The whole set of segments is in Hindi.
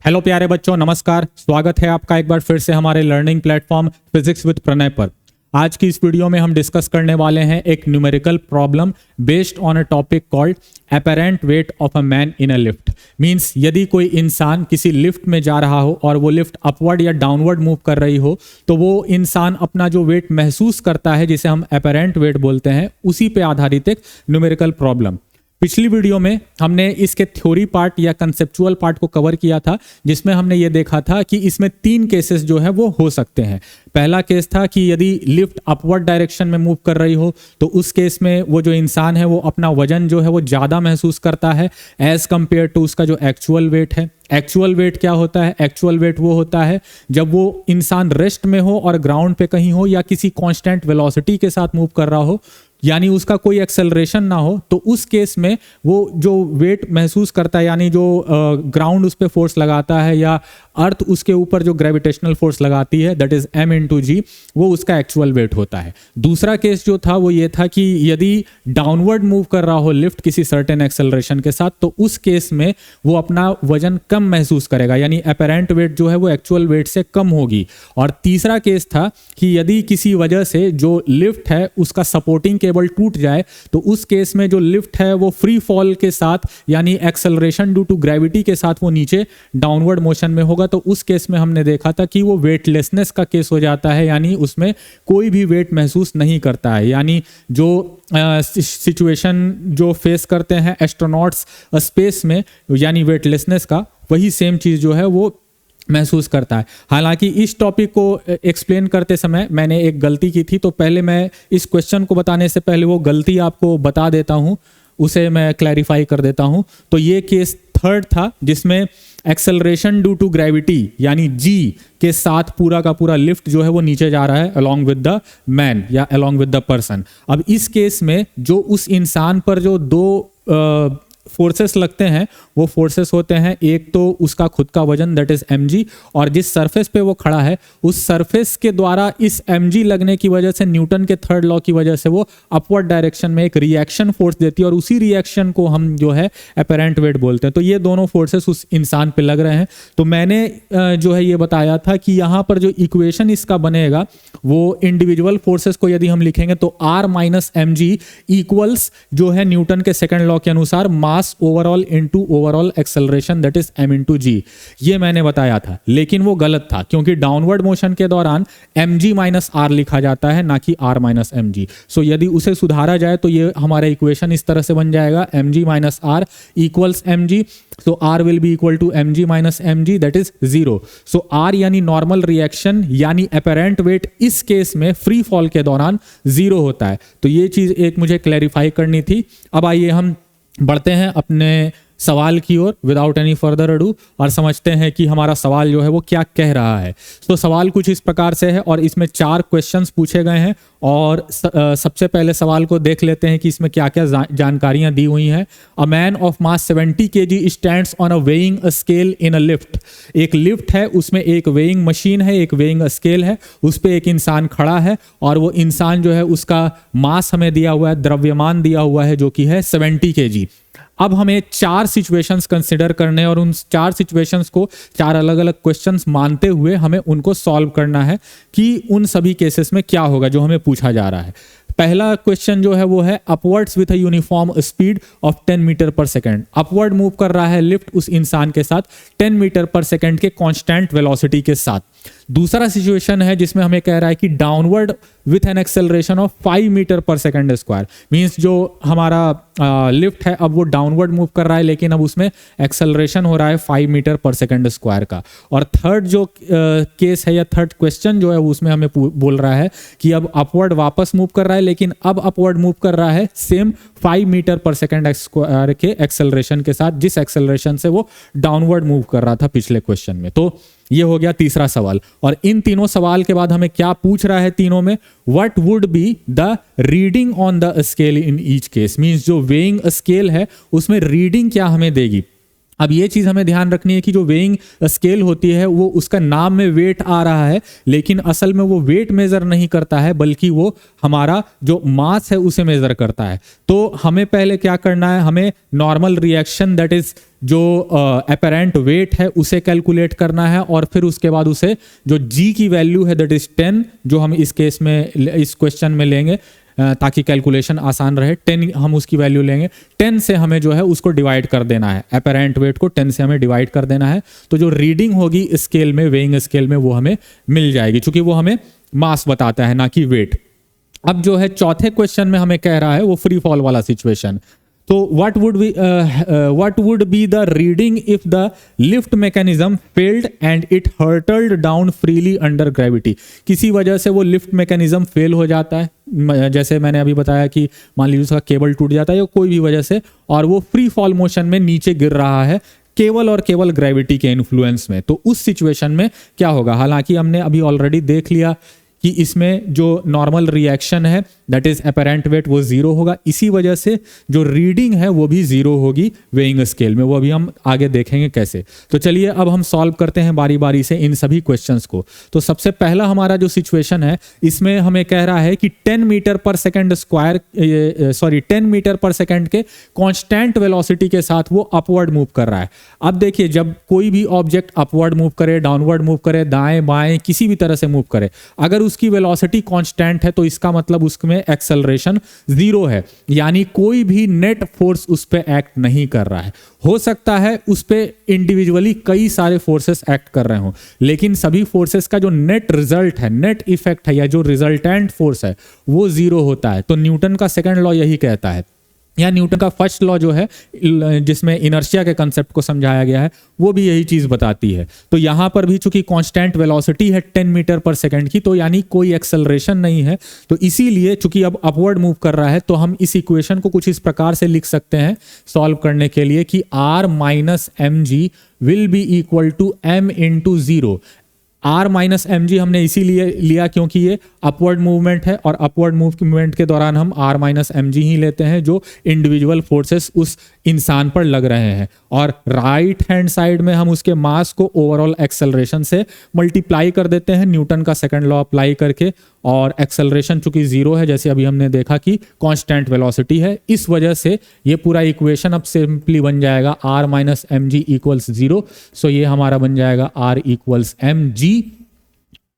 हेलो प्यारे बच्चों, नमस्कार। स्वागत है आपका एक बार फिर से हमारे learning platform physics with Pranay पर। आज की इस वीडियो में हम डिस्कस करने वाले हैं एक numerical problem based on a topic called apparent weight of a man in a lift. Means यदि कोई इंसान किसी लिफ्ट में जा रहा हो और वो लिफ्ट अपवर्ड या डाउनवर्ड मूव कर रही हो तो वो इंसान अपना जो वेट महसूस करता है, जिसे हम अपरेंट वेट बोलते हैं, उसी पे आधारित एक न्यूमेरिकल प्रॉब्लम। पिछली वीडियो में हमने इसके थ्योरी पार्ट या कंसेप्चुअल पार्ट को कवर किया था, जिसमें हमने ये देखा था कि इसमें 3 केसेस जो है वो हो सकते हैं। पहला केस था कि यदि लिफ्ट अपवर्ड डायरेक्शन में मूव कर रही हो तो उस केस में वो जो इंसान है वो अपना वजन जो है वो ज़्यादा महसूस करता है एज कंपेयर टू उसका जो एक्चुअल वेट है। एक्चुअल वेट क्या होता है? एक्चुअल वेट वो होता है जब वो इंसान रेस्ट में हो और ग्राउंड पे कहीं हो या किसी कांस्टेंट वेलोसिटी के साथ मूव कर रहा हो, यानी उसका कोई एक्सेलरेशन ना हो, तो उस केस में वो जो वेट महसूस करता है, यानी जो ग्राउंड उस पर फोर्स लगाता है या अर्थ उसके ऊपर जो ग्रेविटेशनल फोर्स लगाती है, दैट इज m/g, वो उसका एक्चुअल वेट होता है। दूसरा केस जो था वो ये था कि यदि डाउनवर्ड मूव कर रहा हो लिफ्ट किसी सर्टेन एक्सेलरेशन के साथ, तो उस केस में वो अपना वजन कम महसूस करेगा, यानी अपरेंट वेट जो है वो एक्चुअल वेट से कम होगी। और तीसरा केस था कि यदि किसी वजह से जो लिफ्ट है उसका सपोर्टिंग केबल टूट जाए तो उस केस में जो लिफ्ट है वो फ्री फॉल के साथ, यानी एक्सेलरेशन ड्यू टू ग्रेविटी के साथ वो नीचे डाउनवर्ड मोशन में होगा। तो उस केस में हमने देखा था कि वो वेटलेसनेस का केस हो जाता है, यानी उसमें कोई भी वेट महसूस नहीं करता है। यानी जो सिचुएशन जो फेस करते हैं एस्ट्रोनॉट्स स्पेस में, यानी वेटलेसनेस का, वही सेम चीज जो है वो महसूस करता है। हालांकि इस टॉपिक को एक्सप्लेन करते समय मैंने एक गलती की थी, तो पहले मैं इस क्वेश्चन को बताने से पहले वो गलती आपको बता देता हूं, उसे मैं क्लैरिफाई कर देता हूं। तो ये केस थर्ड था जिसमें एक्सेलरेशन ड्यू टू ग्रेविटी यानी जी के साथ पूरा का पूरा लिफ्ट जो है वो नीचे जा रहा है अलोंग विद द मैन या अलोंग विद द पर्सन। अब इस केस में जो उस इंसान पर जो दो फोर्सेस लगते हैं वो फोर्सेस होते हैं, एक तो उसका खुद का वजन दैट इज mg, और जिस सरफेस पे वो खड़ा है उस सरफेस के द्वारा इस mg लगने की वजह से, न्यूटन के थर्ड लॉ की वजह से, वो अपवर्ड डायरेक्शन में एक रिएक्शन फोर्स देती है और उसी रिएक्शन को हम जो है अपरेंट वेट बोलते हैं। तो ये दोनों फोर्सेस उस इंसान पे लग रहे हैं। तो मैंने जो है ये बताया था कि यहाँ पर जो इक्वेशन इसका बनेगा वो इंडिविजुअल फोर्सेस को यदि हम लिखेंगे तो r माइनस mg इक्वल्स जो है न्यूटन के सेकेंड लॉ के अनुसार mass overall into overall acceleration that is m/g। ये मैंने बताया था, लेकिन वो गलत था क्योंकि डाउनवर्ड मोशन के दौरान mg माइनस r लिखा जाता है, ना कि r माइनस mg। सो यदि उसे सुधारा जाए तो ये हमारा इक्वेशन इस तरह से बन जाएगा mg minus r equals mg। So r will be equal to mg minus mg that is 0। So r यानी नॉर्मल रिएक्शन यानी अपरेंट वेट इस केस में फ्री फॉल के दौरान 0 होता है। तो ये चीज एक मुझे क्लैरिफाई करनी थी। अब आइए हम बढ़ते हैं अपने सवाल की ओर विदाउट एनी फर्दर अडू और समझते हैं कि हमारा सवाल जो है वो क्या कह रहा है। तो सवाल कुछ इस प्रकार से है और इसमें 4 क्वेश्चंस पूछे गए हैं और सबसे पहले सवाल को देख लेते हैं कि इसमें क्या क्या जानकारियां दी हुई हैं। A man of mass 70 kg stands on a weighing scale in a lift. एक लिफ्ट है, उसमें एक वेइंग मशीन है, एक वेइंग स्केल है, उस पर एक इंसान खड़ा है और वो इंसान जो है उसका मास हमें दिया हुआ है, द्रव्यमान दिया हुआ है जो कि है 70 kg। अब हमें 4 सिचुएशंस कंसिडर करने और उन 4 सिचुएशंस को 4 अलग अलग क्वेश्चंस मानते हुए हमें उनको सॉल्व करना है कि उन सभी केसेस में क्या होगा जो हमें पूछा जा रहा है। पहला क्वेश्चन जो है वो है upwards with a uniform speed of 10 meter per second. Upward move कर रहा है लिफ्ट उस इंसान के साथ 10 मीटर पर सेकेंड के कांस्टेंट वेलोसिटी के साथ। दूसरा सिचुएशन है जिसमें हमें कह रहा है कि downward with an acceleration of 5 meter per second square. Means जो हमारा लिफ्ट है अब वो डाउनवर्ड मूव कर रहा है लेकिन अब उसमें एक्सेलरेशन हो रहा है 5 मीटर पर सेकेंड स्क्वायर का। और थर्ड जो केस है या थर्ड क्वेश्चन जो है उसमें हमें बोल रहा है कि अब अपवर्ड वापस मूव कर रहा है लेकिन अब अपवर्ड मूव कर रहा है same 5 meter per second square के एक्सेलरेशन के साथ, जिस एक्सेलरेशन से वो डाउनवर्ड मूव कर रहा था पिछले क्वेश्चन में। तो ये हो गया तीसरा सवाल। और इन तीनों सवाल के बाद हमें क्या पूछ रहा है तीनों में? What would be the reading on the scale in each case. Means जो वेइंग स्केल है उसमें रीडिंग क्या हमें देगी। अब ये चीज़ हमें ध्यान रखनी है कि जो वेइंग स्केल होती है वो उसका नाम में वेट आ रहा है, लेकिन असल में वो वेट मेज़र नहीं करता है, बल्कि वो हमारा जो मास है उसे मेज़र करता है। तो हमें पहले क्या करना है, हमें नॉर्मल रिएक्शन दैट इज़ जो अपेरेंट वेट है उसे कैलकुलेट करना है, और फिर उसके बाद उसे जो g की वैल्यू है दैट इज़ 10, जो हम इस केस में इस क्वेश्चन में लेंगे ताकि कैलकुलेशन आसान रहे, 10 हम उसकी वैल्यू लेंगे। 10 से हमें जो है उसको डिवाइड कर देना है, अपेरेंट वेट को 10 से हमें डिवाइड कर देना है, तो जो रीडिंग होगी स्केल में, वेइंग स्केल में, वो हमें मिल जाएगी, क्योंकि वो हमें मास बताता है ना कि वेट। अब जो है चौथे क्वेश्चन में हमें कह रहा है वो फ्री फॉल वाला सिचुएशन। तो what would be the reading if the lift mechanism failed and it hurtled down freely under gravity? किसी वजह से वो लिफ्ट मैकेनिज्म फेल हो जाता है, जैसे मैंने अभी बताया कि मान लीजिए उसका केबल टूट जाता है या कोई भी वजह से, और वो फ्री फॉल मोशन में नीचे गिर रहा है केवल और केवल ग्रेविटी के इन्फ्लुएंस में। तो उस सिचुएशन में क्या होगा? हालांकि हमने अभी ऑलरेडी देख लिया कि इसमें जो नॉर्मल रिएक्शन है दैट इज अपेरेंट वेट वो जीरो होगा, इसी वजह से जो रीडिंग है वो भी जीरो होगी वेइंग स्केल में। वो अभी हम आगे देखेंगे कैसे। तो चलिए अब हम सॉल्व करते हैं बारी बारी से इन सभी क्वेश्चंस को। तो सबसे पहला हमारा जो सिचुएशन है इसमें हमें कह रहा है कि 10 meter per second square 10 meter per second के कांस्टेंट वेलोसिटी के साथ वो अपवर्ड मूव कर रहा है। अब देखिए, जब कोई भी ऑब्जेक्ट अपवर्ड मूव करे, डाउनवर्ड मूव करे, दाएं बाएं किसी भी तरह से मूव करे, अगर उसकी वेलोसिटी कांस्टेंट है तो इसका मतलब उसमें एक्सेलरेशन जीरो है, यानी कोई भी नेट फोर्स उस पे एक्ट नहीं कर रहा है। हो सकता है उस पे इंडिविजुअली कई सारे फोर्सेस एक्ट कर रहे हों, लेकिन सभी फोर्सेस का जो नेट रिजल्ट है, नेट इफेक्ट है, या जो रिजल्टेंट फोर्स है वो जीरो होता है। तो न्यूटन का सेकंड लॉ यही कहता है, या न्यूटन का फर्स्ट लॉ जो है जिसमें इनर्शिया के कंसेप्ट को समझाया गया है वो भी यही चीज बताती है। तो यहां पर भी चूंकि कांस्टेंट वेलोसिटी है 10 मीटर पर सेकंड की, तो यानी कोई एक्सेलरेशन नहीं है, तो इसीलिए चूंकि अब अपवर्ड मूव कर रहा है तो हम इस इक्वेशन को कुछ इस प्रकार से लिख सकते हैं सॉल्व करने के लिए कि r minus M G will be equal to m into zero. r minus M G हमने इसीलिए लिया क्योंकि ये अपवर्ड मूवमेंट है, और अपवर्ड मूवमेंट के दौरान हम r माइनस एम जी ही लेते हैं जो इंडिविजुअल फोर्सेस उस इंसान पर लग रहे हैं, और राइट हैंड साइड में हम उसके मास को ओवरऑल एक्सेलरेशन से मल्टीप्लाई कर देते हैं न्यूटन का सेकंड लॉ अप्लाई करके। और एक्सेलरेशन चूंकि जीरो है, जैसे अभी हमने देखा कि कांस्टेंट वेलोसिटी है, इस वजह से ये पूरा इक्वेशन अब सिंपली बन जाएगा r minus M G equals zero. So ये हमारा बन जाएगा r इक्वल्स एम जी।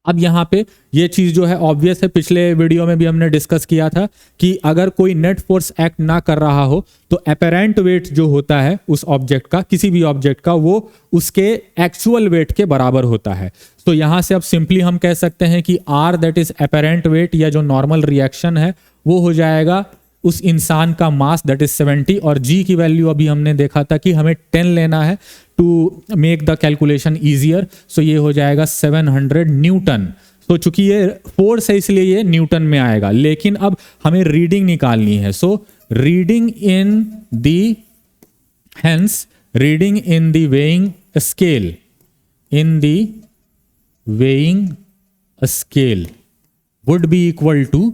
अब यहाँ पे ये चीज जो है ऑब्वियस है, पिछले वीडियो में भी हमने डिस्कस किया था कि अगर कोई नेट फोर्स एक्ट ना कर रहा हो तो अपेरेंट वेट जो होता है उस ऑब्जेक्ट का, किसी भी ऑब्जेक्ट का, वो उसके एक्चुअल वेट के बराबर होता है। तो यहां से अब सिंपली हम कह सकते हैं कि r that is apparent wait या जो नॉर्मल रिएक्शन है वो हो जाएगा उस इंसान का मास दैट इज 70, और g की वैल्यू अभी हमने देखा था कि हमें 10 लेना है to make the calculation easier. So ये हो जाएगा 700 न्यूटन। तो चूंकि ये फोर्स है इसलिए ये न्यूटन में आएगा, लेकिन अब हमें रीडिंग निकालनी है। So reading in the hence reading in the weighing scale, in the weighing scale would be equal to,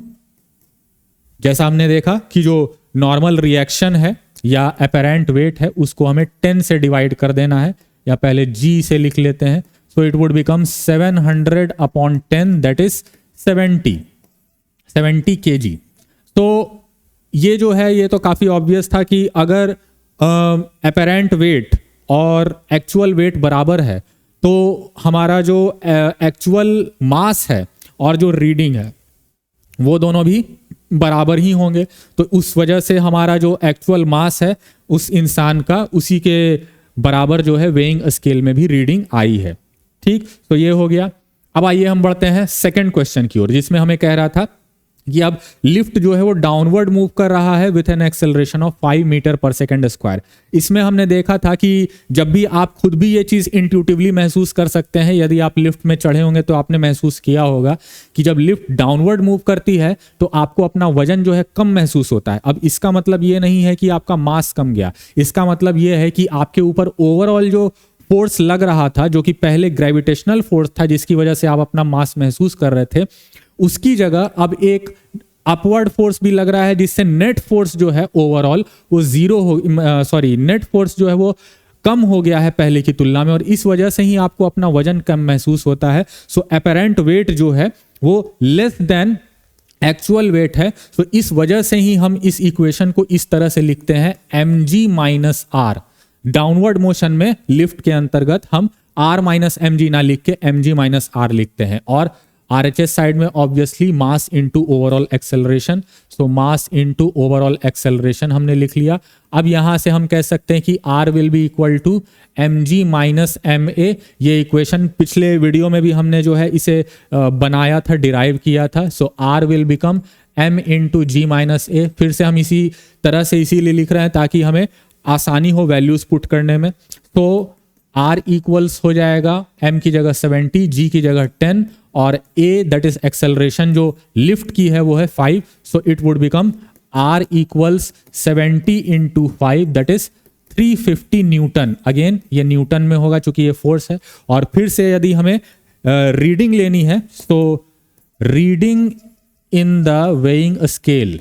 जैसा हमने देखा कि जो नॉर्मल रिएक्शन है या अपेरेंट वेट है उसको हमें 10 से डिवाइड कर देना है, या पहले g से लिख लेते हैं। So it would become 700 upon 10 that is 70 kg। तो ये जो है ये तो काफी ऑब्वियस था कि अगर अपेरेंट वेट और एक्चुअल वेट बराबर है तो हमारा जो एक्चुअल मास है और जो रीडिंग है वो दोनों भी बराबर ही होंगे। तो उस वजह से हमारा जो एक्चुअल मास है उस इंसान का, उसी के बराबर जो है वेइंग स्केल में भी रीडिंग आई है। ठीक, तो ये हो गया। अब आइए हम बढ़ते हैं सेकंड क्वेश्चन की ओर, जिसमें हमें कह रहा था कि अब लिफ्ट जो है वो डाउनवर्ड मूव कर रहा है with an acceleration of 5 meter per second square. इसमें हमने देखा था कि जब भी आप खुद भी ये चीज इंट्यूटिवली महसूस कर सकते हैं, यदि आप लिफ्ट में चढ़े होंगे तो आपने महसूस किया होगा कि जब लिफ्ट डाउनवर्ड मूव करती है तो आपको अपना वजन जो है कम महसूस होता है। अब इसका मतलब ये नहीं है कि आपका मास कम गया, इसका मतलब ये है कि आपके ऊपर ओवरऑल जो फोर्स लग रहा था, जो कि पहले ग्रेविटेशनल फोर्स था जिसकी वजह से आप अपना मास महसूस कर रहे थे, उसकी जगह अब एक अपवर्ड फोर्स भी लग रहा है, जिससे नेट फोर्स जो है ओवरऑल वो जीरो हो, नेट फोर्स जो है वो कम हो गया है पहले की तुलना में और इस वजह से ही आपको अपना वजन कम महसूस होता है। सो अपेरेंट वेट जो है वो लेस देन एक्चुअल वेट है। तो इस वजह से ही हम इस इक्वेशन को इस तरह से लिखते हैं mg minus R. Downward motion में लिफ्ट के अंतर्गत हम r माइनस mg ना लिख के mg माइनस आर लिखते हैं और RHS साइड में obviously mass into overall acceleration. So mass into overall acceleration हमने लिख लिया। अब यहां से हम कह सकते हैं कि R will be equal to mg minus ma। ये इक्वेशन पिछले वीडियो में भी हमने जो है इसे बनाया था, डिराइव किया था। So R will become m into G minus A. फिर से हम इसी तरह से इसीलिए लिख रहे हैं ताकि हमें आसानी हो वैल्यूज पुट करने में। तो R इक्वल्स हो जाएगा m की जगह 70, g की जगह 10 और a दैट इज एक्सेलरेशन जो लिफ्ट की है वो है 5। So it would become R equals 70 into 5 that is 350 Newton. Again ये न्यूटन में होगा चूंकि ये फोर्स है। और फिर से यदि हमें रीडिंग लेनी है तो reading in the weighing scale,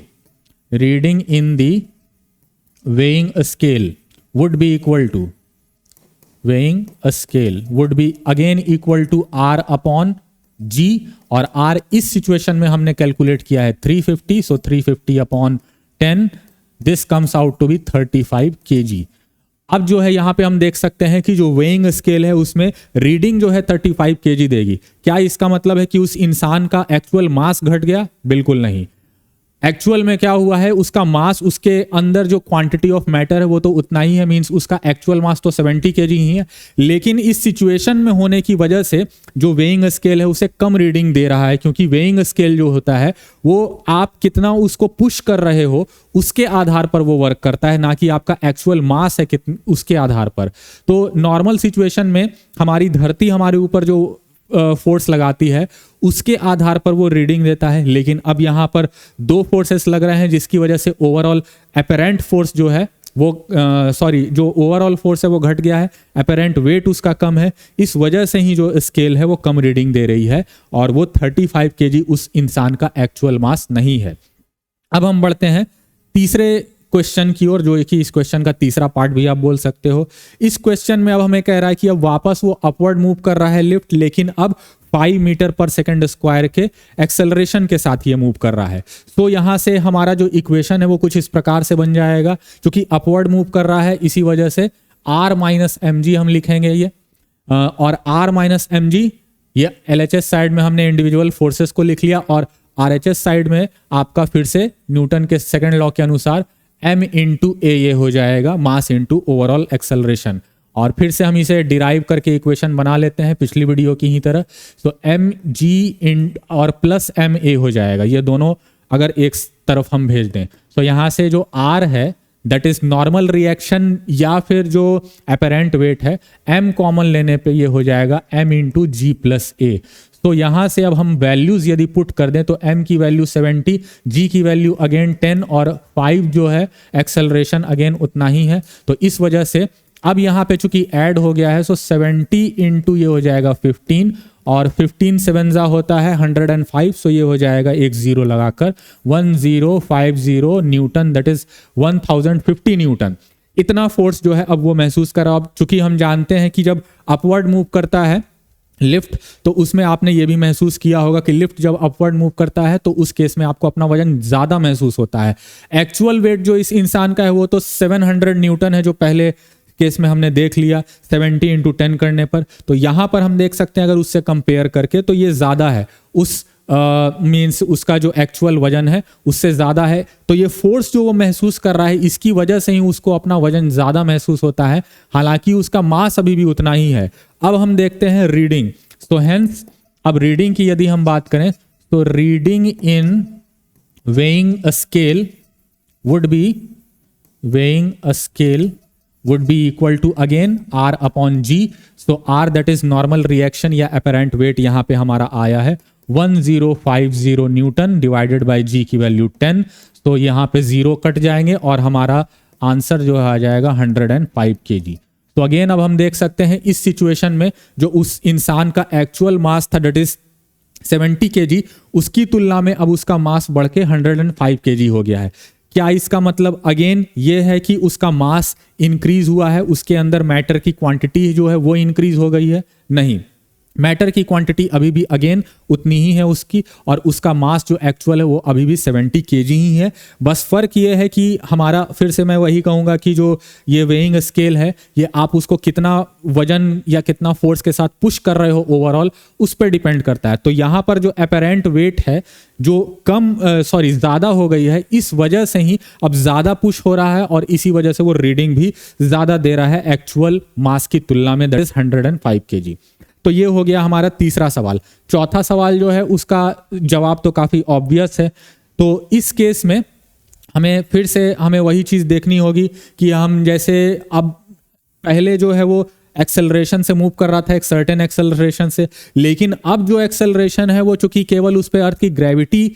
reading in the weighing scale would be equal to, weighing a scale would be again equal to R upon G और R इस सिचुएशन में हमने कैलकुलेट किया है 350। So 350 upon 10 this comes out to be 35 kg। अब जो है यहाँ पे हम देख सकते हैं कि जो वेइंग स्केल है उसमें रीडिंग जो है 35 kg देगी। क्या इसका मतलब है कि उस इंसान का एक्चुअल मास घट गया? बिल्कुल नहीं। एक्चुअल में क्या हुआ है, उसका मास, उसके अंदर जो क्वांटिटी ऑफ मैटर है वो तो उतना ही है, मींस उसका एक्चुअल मास तो 70 kg ही है। लेकिन इस सिचुएशन में होने की वजह से जो वेइंग स्केल है उसे कम रीडिंग दे रहा है, क्योंकि वेइंग स्केल जो होता है वो आप कितना उसको पुश कर रहे हो उसके आधार पर वो वर्क करता है, ना कि आपका एक्चुअल मास है उसके आधार पर। तो नॉर्मल सिचुएशन में हमारी धरती हमारे ऊपर जो फोर्स लगाती है उसके आधार पर वो रीडिंग देता है। लेकिन अब यहाँ पर दो फोर्सेस लग रहे हैं जिसकी वजह से ओवरऑल अपेरेंट फोर्स जो है वो जो ओवरऑल फोर्स है वो घट गया है, अपेरेंट वेट उसका कम है। इस वजह से ही जो स्केल है वो कम रीडिंग दे रही है और वो 35 kg उस इंसान का एक्चुअल मास नहीं है। अब हम बढ़ते हैं तीसरे क्वेश्चन की ओर, जो कि इस क्वेश्चन का तीसरा पार्ट भी आप बोल सकते हो। इस क्वेश्चन में अब हमें कह रहा है कि अब वापस वो अपवर्ड मूव कर रहा है लिफ्ट, लेकिन अब 5 मीटर पर सेकंड स्क्वायर के एक्सेलरेशन के साथ ये मूव कर रहा है। तो यहां से हमारा जो इक्वेशन है वो कुछ इस प्रकार से बन जाएगा, क्योंकि अपवर्ड मूव कर रहा है इसी वजह से R माइनस mg हम लिखेंगे ये, और R माइनस mg ये LHS साइड में हमने इंडिविजुअल फोर्सेस को लिख लिया और RHS साइड में आपका फिर से न्यूटन के सेकंड लॉ के अनुसार m इंटू ए ये हो जाएगा मास इंटू ओवरऑल एक्सेलरेशन। और फिर से हम इसे डिराइव करके इक्वेशन बना लेते हैं पिछली वीडियो की ही तरह। तो एम जी इन और प्लस एम ए हो जाएगा, ये दोनों अगर एक तरफ हम भेज दें तो यहाँ से जो आर है दैट इज नॉर्मल रिएक्शन या फिर जो अपेरेंट वेट है, m कॉमन लेने पे ये हो जाएगा m इंटू जी प्लस ए। तो यहाँ से अब हम वैल्यूज यदि पुट कर दें तो m की वैल्यू 70, g की वैल्यू अगेन 10 और 5 जो है एक्सेलरेशन अगेन उतना ही है। तो इस वजह से अब यहाँ पे चूंकि ऐड हो गया है सो 70 इंटू ये हो जाएगा 15 और 15 7 होता है 105। सो ये हो जाएगा एक जीरो लगाकर 1050 न्यूटन दैट इज 1050 न्यूटन। इतना फोर्स जो है अब वो महसूस करा। अब चूंकि हम जानते हैं कि जब अपवर्ड मूव करता है लिफ्ट तो उसमें आपने ये भी महसूस किया होगा कि लिफ्ट जब अपवर्ड मूव करता है तो उस केस में आपको अपना वजन ज्यादा महसूस होता है। एक्चुअल वेट जो इस इंसान का है वो तो 700 न्यूटन है, जो पहले केस में हमने देख लिया 70 इंटू 10 करने पर। तो यहां पर हम देख सकते हैं अगर उससे कंपेयर करके तो ये ज्यादा है, उस मीन्स उसका जो एक्चुअल वजन है उससे ज्यादा है। तो ये फोर्स जो वो महसूस कर रहा है इसकी वजह से ही उसको अपना वजन ज्यादा महसूस होता है, हालांकि उसका मास अभी भी उतना ही है। अब हम देखते हैं रीडिंग। तो हेंस अब रीडिंग की यदि हम बात करें तो reading in weighing a scale would B would be equal to again R upon G. So R that is normal reaction या apparent weight यहाँ पे हमारा आया है 1050 न्यूटन डिवाइडेड बाय G की वैल्यू 10। तो यहाँ पे 0 कट जाएंगे और हमारा आंसर जो आ जाएगा 105 kg। तो अगेन अब हम देख सकते हैं इस सिचुएशन में जो उस इंसान का एक्चुअल मास था डेट इज 70 kg, उसकी तुलना में अब उसका मास बढ़ के 105 kg हो गया है। क्या इसका मतलब अगेन ये है कि उसका मास इंक्रीज हुआ है, उसके अंदर मैटर की क्वांटिटी जो है वो इंक्रीज हो गई है? नहीं, मैटर की क्वांटिटी अभी भी अगेन उतनी ही है उसकी, और उसका मास जो एक्चुअल है वो अभी भी 70 kg ही है। बस फर्क ये है कि हमारा, फिर से मैं वही कहूँगा कि जो ये वेइंग स्केल है, ये आप उसको कितना वजन या कितना फोर्स के साथ पुश कर रहे हो ओवरऑल, उस पर डिपेंड करता है। तो यहाँ पर जो अपेरेंट वेट है जो ज़्यादा हो गई है, इस वजह से ही अब ज़्यादा पुश हो रहा है और इसी वजह से वो रीडिंग भी ज़्यादा दे रहा है एक्चुअल मास की तुलना में, दैट इज 105 kg। तो ये हो गया हमारा तीसरा सवाल। चौथा सवाल जो है उसका जवाब तो काफ़ी ऑब्वियस है। तो इस केस में हमें वही चीज़ देखनी होगी कि हम जैसे अब पहले जो है वो एक्सेलरेशन से मूव कर रहा था, एक सर्टेन एक्सेलरेशन से, लेकिन अब जो एक्सेलरेशन है वो चूंकि केवल उस पर अर्थ की ग्रेविटी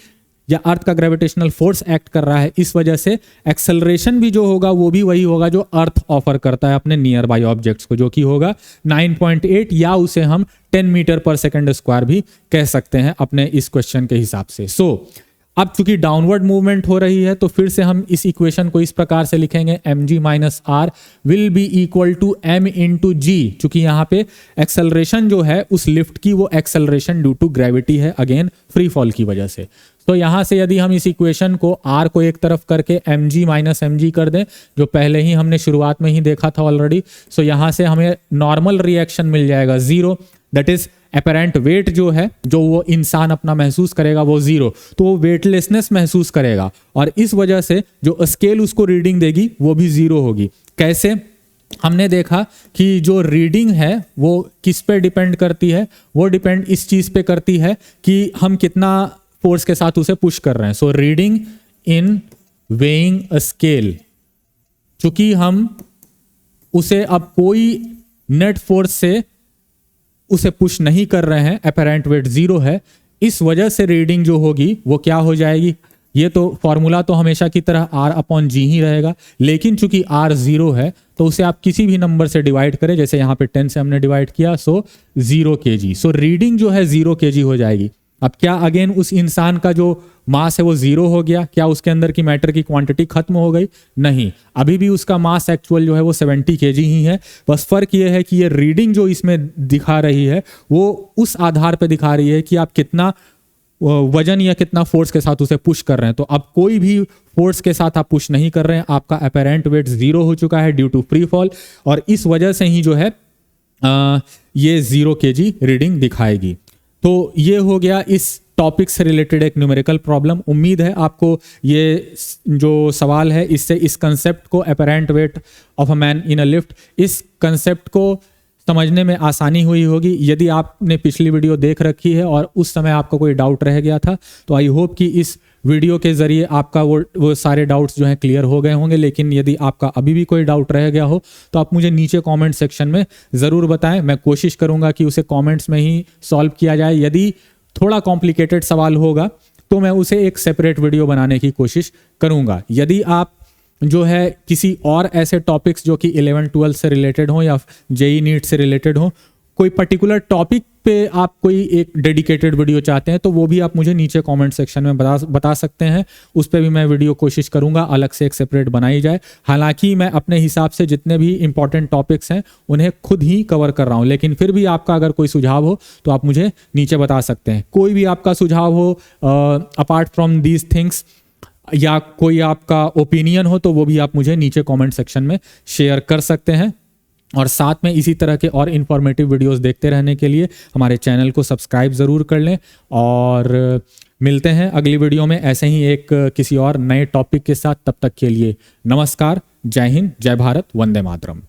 या अर्थ का ग्रेविटेशनल फोर्स एक्ट कर रहा है, इस वजह से एक्सेलरेशन भी जो होगा वो भी वही होगा जो अर्थ ऑफर करता है अपने नियर बाई ऑब्जेक्ट्स को, जो कि होगा 9.8, या उसे हम 10 मीटर पर सेकंड स्क्वायर भी कह सकते हैं अपने इस क्वेश्चन के हिसाब से। अब चूंकि डाउनवर्ड मूवमेंट हो रही है तो फिर से हम इस इक्वेशन को इस प्रकार से लिखेंगे, mg minus R will be equal to m into G. चूंकि यहाँ पे एक्सेलरेशन जो है उस लिफ्ट की वो एक्सेलरेशन ड्यू टू ग्रेविटी है, अगेन फ्री फॉल की वजह से। तो यहाँ से यदि हम इस इक्वेशन को r को एक तरफ करके mg माइनस mg कर दें, जो पहले ही हमने शुरुआत में ही देखा था ऑलरेडी, सो यहाँ से हमें नॉर्मल रिएक्शन मिल जाएगा 0, दैट इज अपेरेंट वेट जो है जो वो इंसान अपना महसूस करेगा वो 0, तो वो वेटलेसनेस महसूस करेगा और इस वजह से जो स्केल उसको रीडिंग देगी वो भी 0 होगी। कैसे? हमने देखा कि जो रीडिंग है वो किस पे डिपेंड करती है, वो डिपेंड इस चीज पे करती है कि हम कितना फोर्स के साथ उसे पुश कर रहे हैं। सो रीडिंग इन वेइंग स्केल, चूंकि हम उसे अब कोई नेट फोर्स से उसे पुश नहीं कर रहे हैं, अपेरेंट वेट 0 है, इस वजह से रीडिंग जो होगी वो क्या हो जाएगी? ये तो फॉर्मूला तो हमेशा की तरह r अपॉन जी ही रहेगा, लेकिन चूंकि r 0 है तो उसे आप किसी भी नंबर से डिवाइड करें, जैसे यहाँ पे 10 से हमने डिवाइड किया, सो 0 kg। सो रीडिंग जो है 0 kg हो जाएगी। अब क्या अगेन उस इंसान का जो मास है वो 0 हो गया? क्या उसके अंदर की मैटर की क्वांटिटी खत्म हो गई? नहीं, अभी भी उसका मास एक्चुअल जो है वो 70 kg ही है। बस फर्क ये है कि ये रीडिंग जो इसमें दिखा रही है वो उस आधार पे दिखा रही है कि आप कितना वजन या कितना फोर्स के साथ उसे पुश कर रहे हैं। तो अब कोई भी फोर्स के साथ आप पुश नहीं कर रहे हैं, आपका अपेरेंट वेट 0 हो चुका है ड्यू टू फ्री फॉल, और इस वजह से ही जो है ये 0 kg रीडिंग दिखाएगी। तो ये हो गया इस टॉपिक से रिलेटेड एक न्यूमेरिकल प्रॉब्लम। उम्मीद है आपको ये जो सवाल है इससे इस कंसेप्ट को, apparent weight of a man in a lift, इस कंसेप्ट को समझने में आसानी हुई होगी। यदि आपने पिछली वीडियो देख रखी है और उस समय आपका कोई डाउट रह गया था तो आई होप कि इस वीडियो के जरिए आपका वो सारे डाउट्स जो हैं क्लियर हो गए होंगे। लेकिन यदि आपका अभी भी कोई डाउट रह गया हो तो आप मुझे नीचे कमेंट सेक्शन में ज़रूर बताएं, मैं कोशिश करूंगा कि उसे कमेंट्स में ही सॉल्व किया जाए। यदि थोड़ा कॉम्प्लिकेटेड सवाल होगा तो मैं उसे एक सेपरेट वीडियो बनाने की कोशिश करूंगा। यदि आप जो है किसी और ऐसे टॉपिक्स जो कि 11-12 से रिलेटेड हो या जेई नीट से रिलेटेड हो, कोई पर्टिकुलर टॉपिक पे आप कोई एक डेडिकेटेड वीडियो चाहते हैं तो वो भी आप मुझे नीचे कमेंट सेक्शन में बता सकते हैं। उस पर भी मैं वीडियो कोशिश करूंगा अलग से एक सेपरेट बनाई जाए। हालांकि मैं अपने हिसाब से जितने भी इंपॉर्टेंट टॉपिक्स हैं उन्हें खुद ही कवर कर रहा हूं, लेकिन फिर भी आपका अगर कोई सुझाव हो तो आप मुझे नीचे बता सकते हैं। कोई भी आपका सुझाव हो अपार्ट फ्रॉम दीज थिंग्स, या कोई आपका ओपिनियन हो तो वो भी आप मुझे नीचे कमेंट सेक्शन में शेयर कर सकते हैं। और साथ में इसी तरह के और इन्फॉर्मेटिव वीडियोस देखते रहने के लिए हमारे चैनल को सब्सक्राइब ज़रूर कर लें, और मिलते हैं अगली वीडियो में ऐसे ही एक किसी और नए टॉपिक के साथ। तब तक के लिए नमस्कार, जय हिंद, जय भारत, वंदे मातरम।